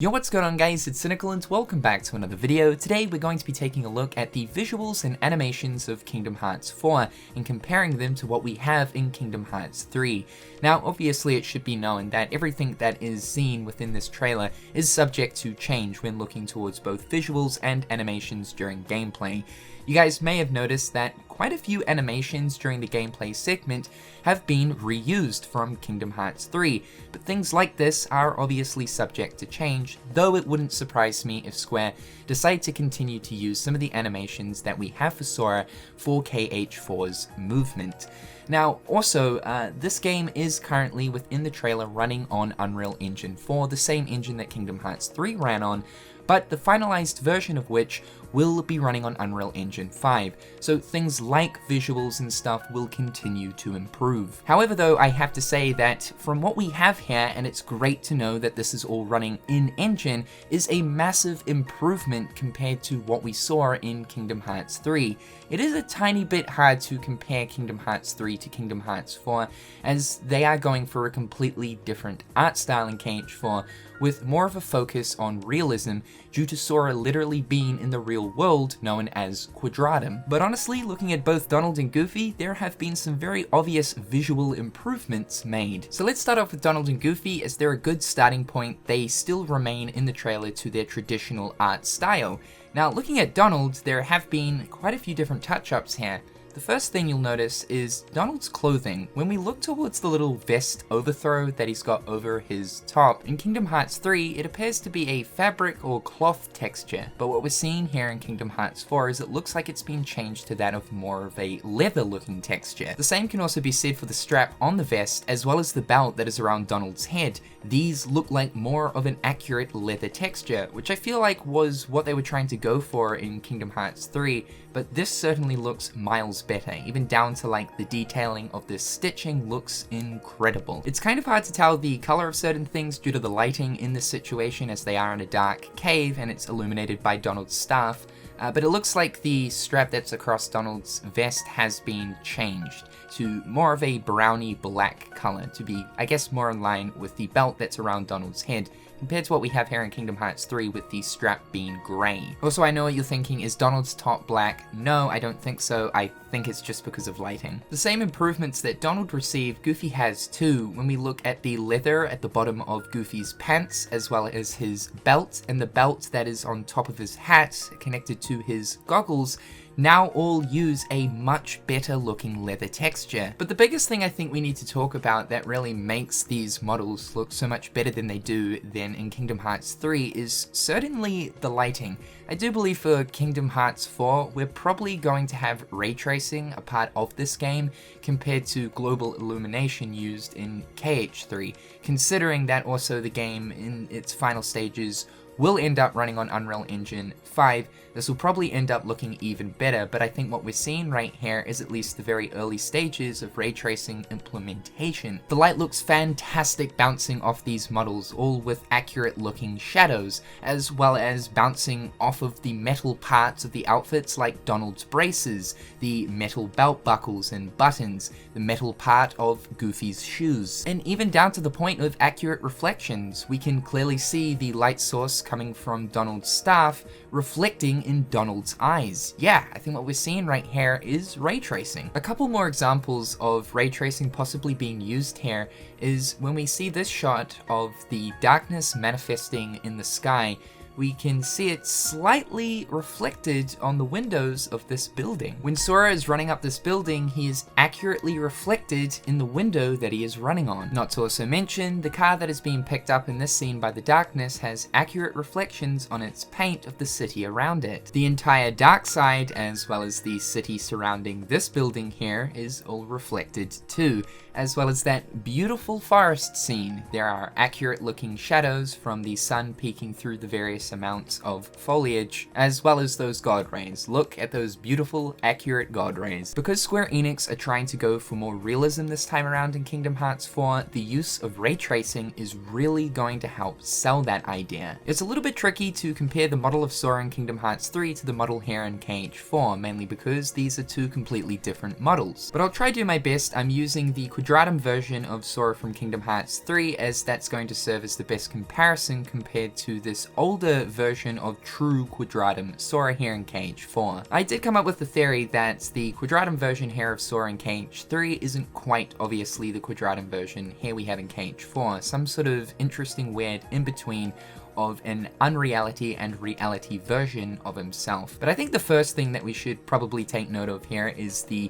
Yo, what's going on guys, it's Cynical and welcome back to another video. Today we're going to be taking a look at the visuals and animations of Kingdom Hearts 4 and comparing them to what we have in Kingdom Hearts 3. Now obviously it should be known that everything that is seen within this trailer is subject to change when looking towards both visuals and animations during gameplay. You guys may have noticed that quite a few animations during the gameplay segment have been reused from Kingdom Hearts 3, but things like this are obviously subject to change, though it wouldn't surprise me if Square decide to continue to use some of the animations that we have for Sora for KH4's movement. Now, also, this game is currently within the trailer running on Unreal Engine 4, the same engine that Kingdom Hearts 3 ran on, but the finalized version of which will be running on Unreal Engine 5, so things like visuals and stuff will continue to improve. However though, I have to say that from what we have here, and it's great to know that this is all running in-engine, is a massive improvement compared to what we saw in Kingdom Hearts 3. It is a tiny bit hard to compare Kingdom Hearts 3 to Kingdom Hearts 4, as they are going for a completely different art style in KH4, with more of a focus on realism due to Sora literally being in the real world known as Quadratum. But honestly, looking at both Donald and Goofy, there have been some very obvious visual improvements made. So let's start off with Donald and Goofy, as they're a good starting point. They still remain in the trailer to their traditional art style. Now looking at Donald, there have been quite a few different touch-ups here. The first thing you'll notice is Donald's clothing. When we look towards the little vest overthrow that he's got over his top, in Kingdom Hearts 3 it appears to be a fabric or cloth texture, but what we're seeing here in Kingdom Hearts 4 is it looks like it's been changed to that of more of a leather looking texture. The same can also be said for the strap on the vest as well as the belt that is around Donald's head. These look like more of an accurate leather texture, which I feel like was what they were trying to go for in Kingdom Hearts 3, but this certainly looks miles better, even down to like the detailing of this stitching looks incredible. It's kind of hard to tell the color of certain things due to the lighting in this situation, as they are in a dark cave and it's illuminated by Donald's staff, but it looks like the strap that's across Donald's vest has been changed to more of a browny black color to be, I guess, more in line with the belt that's around Donald's head, compared to what we have here in Kingdom Hearts 3 with the strap being grey. Also, I know what you're thinking, is Donald's top black? No, I don't think so. I think it's just because of lighting. The same improvements that Donald received, Goofy has too, when we look at the leather at the bottom of Goofy's pants, as well as his belt, and the belt that is on top of his hat, connected to his goggles, now all use a much better looking leather texture. But the biggest thing I think we need to talk about that really makes these models look so much better than they do than in Kingdom Hearts 3 is certainly the lighting. I do believe for Kingdom Hearts 4, we're probably going to have ray tracing a part of this game compared to global illumination used in KH3, considering that also the game in its final stages will end up running on Unreal Engine 5. This will probably end up looking even better, but I think what we're seeing right here is at least the very early stages of ray tracing implementation. The light looks fantastic bouncing off these models, all with accurate looking shadows, as well as bouncing off of the metal parts of the outfits like Donald's braces, the metal belt buckles and buttons, the metal part of Goofy's shoes, and even down to the point of accurate reflections. We can clearly see the light source coming from Donald's staff reflecting in Donald's eyes. Yeah, I think what we're seeing right here is ray tracing. A couple more examples of ray tracing possibly being used here is when we see this shot of the darkness manifesting in the sky. We can see it slightly reflected on the windows of this building. When Sora is running up this building, he is accurately reflected in the window that he is running on. Not to also mention, the car that is being picked up in this scene by the darkness has accurate reflections on its paint of the city around it. The entire dark side, as well as the city surrounding this building here, is all reflected too, as well as that beautiful forest scene. There are accurate looking shadows from the sun peeking through the various tremendous amounts of foliage, as well as those god rays. Look at those beautiful, accurate god rays. Because Square Enix are trying to go for more realism this time around in Kingdom Hearts 4, the use of ray tracing is really going to help sell that idea. It's a little bit tricky to compare the model of Sora in Kingdom Hearts 3 to the model here in KH4, mainly because these are two completely different models. But I'll try to do my best. I'm using the Quadratum version of Sora from Kingdom Hearts 3, as that's going to serve as the best comparison compared to this older version of true Quadratum Sora here in KH4. I did come up with the theory that the Quadratum version here of Sora in KH3 isn't quite obviously the Quadratum version here we have in KH4, some sort of interesting weird in-between of an unreality and reality version of himself. But I think the first thing that we should probably take note of here is the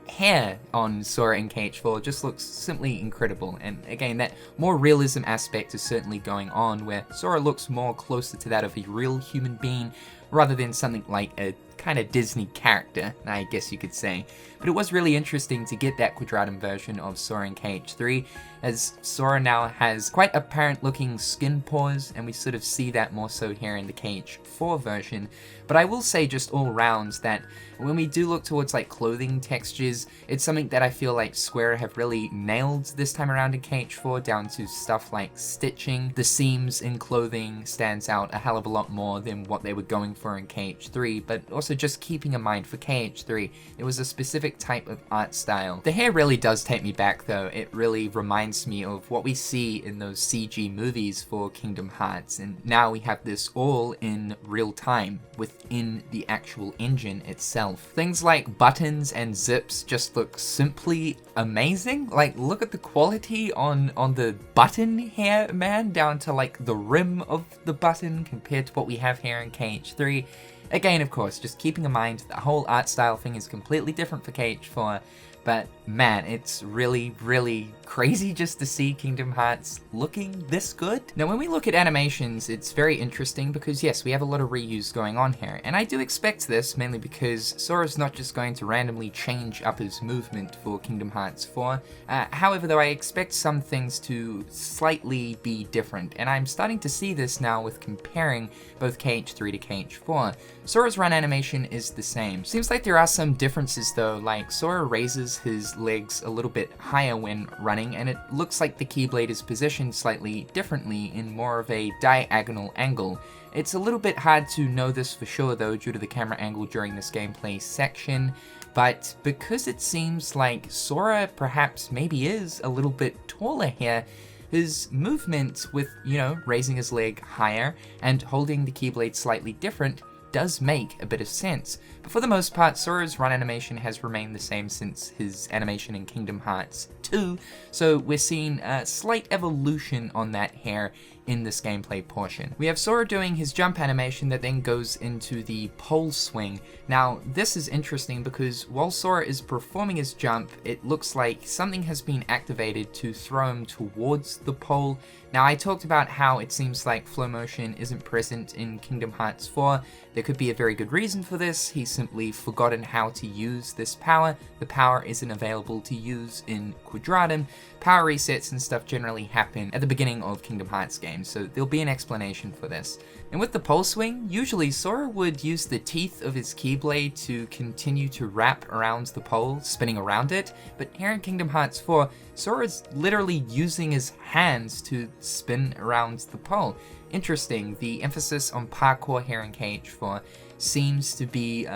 hair on Sora in KH4 just looks simply incredible. And again, that more realism aspect is certainly going on, where Sora looks more closer to that of a real human being rather than something like a kind of Disney character, I guess you could say. But it was really interesting to get that Quadratum version of Sora in KH3, as Sora now has quite apparent looking skin pores, and we sort of see that more so here in the KH4 version. But I will say just all round that when we do look towards like clothing textures, it's something that I feel like Square have really nailed this time around in KH4, down to stuff like stitching. The seams in clothing stands out a hell of a lot more than what they were going for in KH3, but also just keeping in mind for KH3, it was a specific type of art style. The hair really does take me back though. It really reminds me of what we see in those CG movies for Kingdom Hearts, and now we have this all in real time within the actual engine itself. Things like buttons and zips just look simply amazing. Like, look at the quality on the button here, man, down to like the rim of the button compared to what we have here in KH3. Again, of course, just keeping in mind the whole art style thing is completely different for KH4, but man, it's really, really crazy just to see Kingdom Hearts looking this good. Now, when we look at animations, it's very interesting because yes, we have a lot of reuse going on here, and I do expect this mainly because Sora's not just going to randomly change up his movement for Kingdom Hearts 4. However, though, I expect some things to slightly be different, and I'm starting to see this now with comparing both KH3 to KH4. Sora's run animation is the same. Seems like there are some differences though, like Sora raises his legs a little bit higher when running, and it looks like the Keyblade is positioned slightly differently in more of a diagonal angle. It's a little bit hard to know this for sure though due to the camera angle during this gameplay section, but because it seems like Sora perhaps maybe is a little bit taller here, his movement with, you know, raising his leg higher and holding the Keyblade slightly different does make a bit of sense. But for the most part, Sora's run animation has remained the same since his animation in Kingdom Hearts 2, so we're seeing a slight evolution on that here in this gameplay portion. We have Sora doing his jump animation that then goes into the pole swing. Now, this is interesting because while Sora is performing his jump, it looks like something has been activated to throw him towards the pole. Now, I talked about how it seems like flow motion isn't present in Kingdom Hearts 4. There could be a very good reason for this. He's simply forgotten how to use this power. The power isn't available to use in Quadratum. Power resets and stuff generally happen at the beginning of Kingdom Hearts games, so there'll be an explanation for this. And with the pole swing, usually Sora would use the teeth of his Keyblade to continue to wrap around the pole, spinning around it, but here in Kingdom Hearts 4, Sora's literally using his hands to spin around the pole. Interesting, the emphasis on parkour here in KH4 seems to be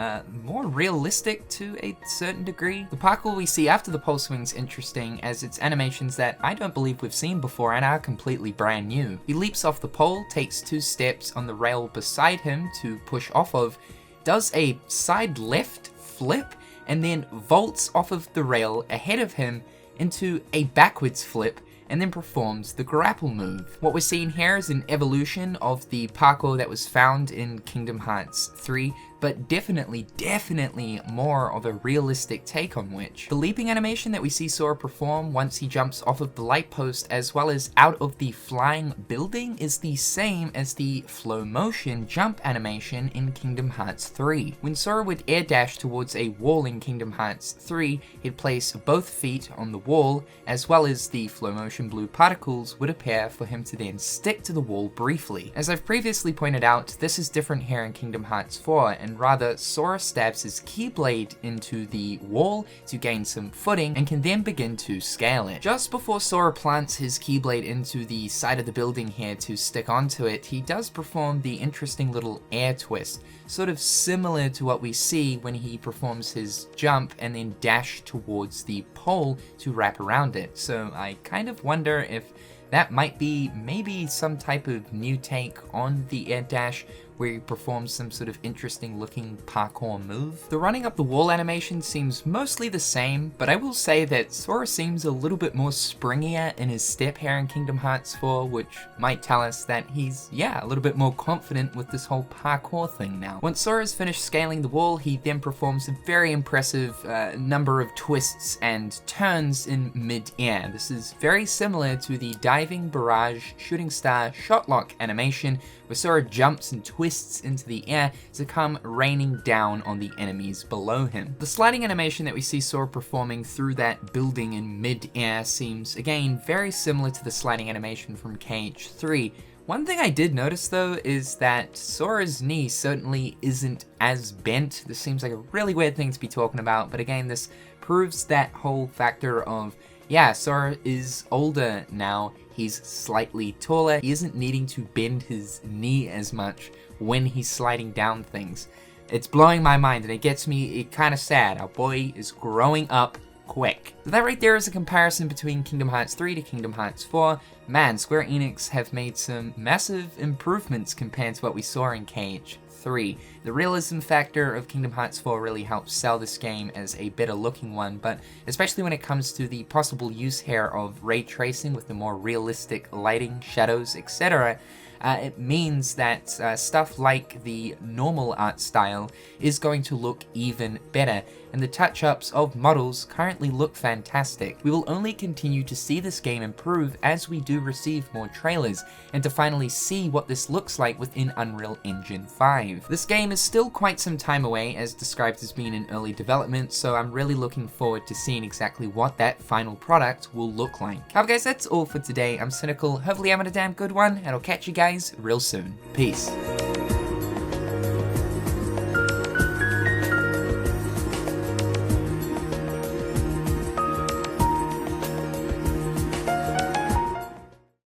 more realistic to a certain degree. The parkour we see after the pole swing's interesting, as it's animations that I don't believe we've seen before and are completely brand new. He leaps off the pole, takes 2 steps on the rail beside him to push off of, does a side left flip, and then vaults off of the rail ahead of him into a backwards flip, and then performs the grapple move. What we're seeing here is an evolution of the parkour that was found in Kingdom Hearts 3. but definitely more of a realistic take on which. The leaping animation that we see Sora perform once he jumps off of the light post as well as out of the flying building is the same as the flow motion jump animation in Kingdom Hearts 3. When Sora would air dash towards a wall in Kingdom Hearts 3, he'd place both feet on the wall as well as the flow motion blue particles would appear for him to then stick to the wall briefly. As I've previously pointed out, this is different here in Kingdom Hearts 4, and rather Sora stabs his keyblade into the wall to gain some footing and can then begin to scale it. Just before Sora plants his keyblade into the side of the building here to stick onto it, he does perform the interesting little air twist, sort of similar to what we see when he performs his jump and then dash towards the pole to wrap around it. So I kind of wonder if that might be maybe some type of new take on the air dash where he performs some sort of interesting looking parkour move. The running up the wall animation seems mostly the same, but I will say that Sora seems a little bit more springier in his step here in Kingdom Hearts 4, which might tell us that he's, a little bit more confident with this whole parkour thing now. Once Sora's finished scaling the wall, he then performs a very impressive number of twists and turns in mid-air. This is very similar to the diving, barrage, shooting star, shot lock animation, where Sora jumps and twists into the air to come raining down on the enemies below him. The sliding animation that we see Sora performing through that building in mid-air seems, again, very similar to the sliding animation from KH3. One thing I did notice though is that Sora's knee certainly isn't as bent. This seems like a really weird thing to be talking about, but again, this proves that whole factor of, Sora is older now, he's slightly taller, he isn't needing to bend his knee as much when he's sliding down things. It's blowing my mind and it gets me kind of sad. Our boy is growing up quick. So that right there is a comparison between Kingdom Hearts 3 to Kingdom Hearts 4. Man, Square Enix have made some massive improvements compared to what we saw in KH3. The realism factor of Kingdom Hearts 4 really helps sell this game as a better looking one, but especially when it comes to the possible use here of ray tracing with the more realistic lighting, shadows, etc., it means that stuff like the normal art style is going to look even better, and the touch-ups of models currently look fantastic. We will only continue to see this game improve as we do receive more trailers, and to finally see what this looks like within Unreal Engine 5. This game is still quite some time away, as described as being in early development, so I'm really looking forward to seeing exactly what that final product will look like. However guys, that's all for today. I'm Cynical, hopefully I'm having a damn good one, and I'll catch you guys real soon. Peace.